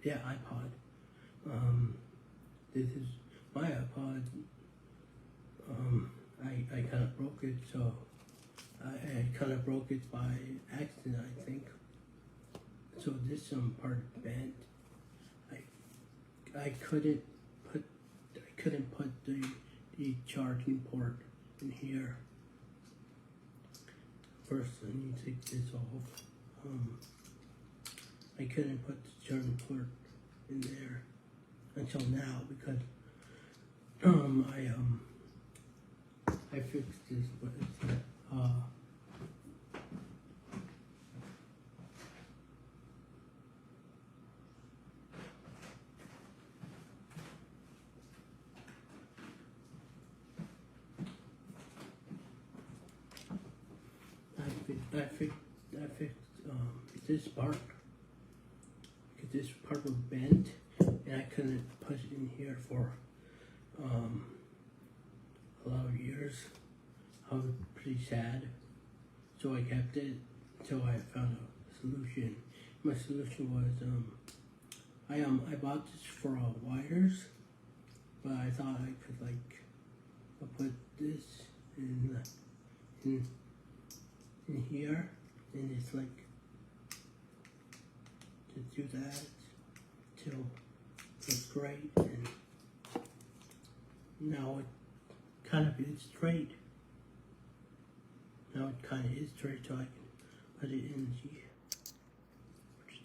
Yeah, iPod. This is my iPod. I kind of broke it, so I kind of broke it by accident, I think. So this part bent. I couldn't put the charging port in here. First, I need to take this off. I couldn't put the charging port in there until now because I fixed this, but it's I fixed this part because this part was bent and I couldn't put it in here for a lot of years. I was pretty sad, so I kept it until I found a solution. My solution was I bought this for wires, but I thought I could put this in here, and it's like to do that till it's straight, and now it kind of is straight. Now it kind of is straight, so I can put it in the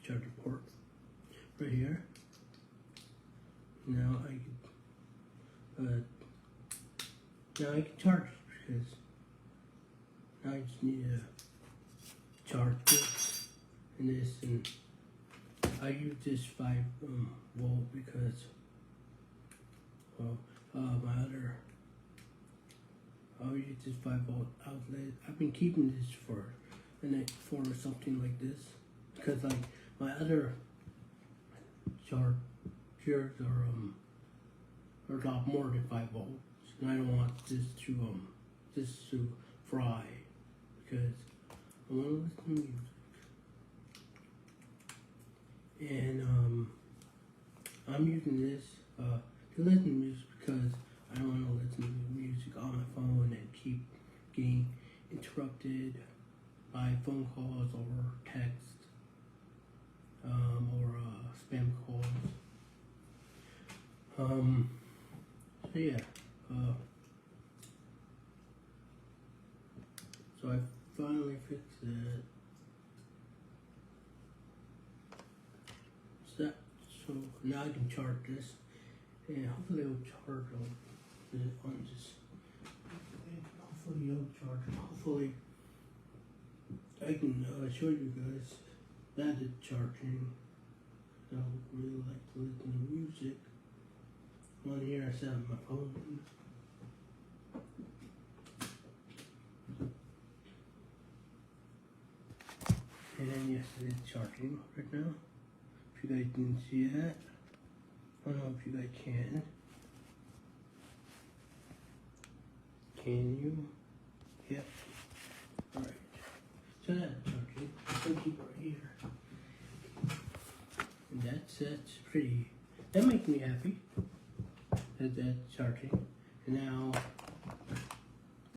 charger port right here. Now I can charge it because now I just need to charge this and this, and I use this 5 volt because I'll use this 5 volt outlet. I've been keeping this for something like this because like my other chargers are a lot more than 5 volts, and I don't want this to fry because I want to listen to music. And I'm using this to listen to music because I don't want to listen to music on my phone and keep getting interrupted by phone calls or text or spam calls. So yeah. So I finally fixed it. So now I can charge this, and hopefully it'll charge on this. Hopefully it'll charge. Hopefully I can show you guys that it's charging. I would really like to listen to music. On here I set up my phone. And yes, it's charging right now. If you guys didn't see that, I don't know if you guys can. Can you? Yep. Alright. So that's charging. I'll keep it right here. And that's pretty. That makes me happy. That's charging. And now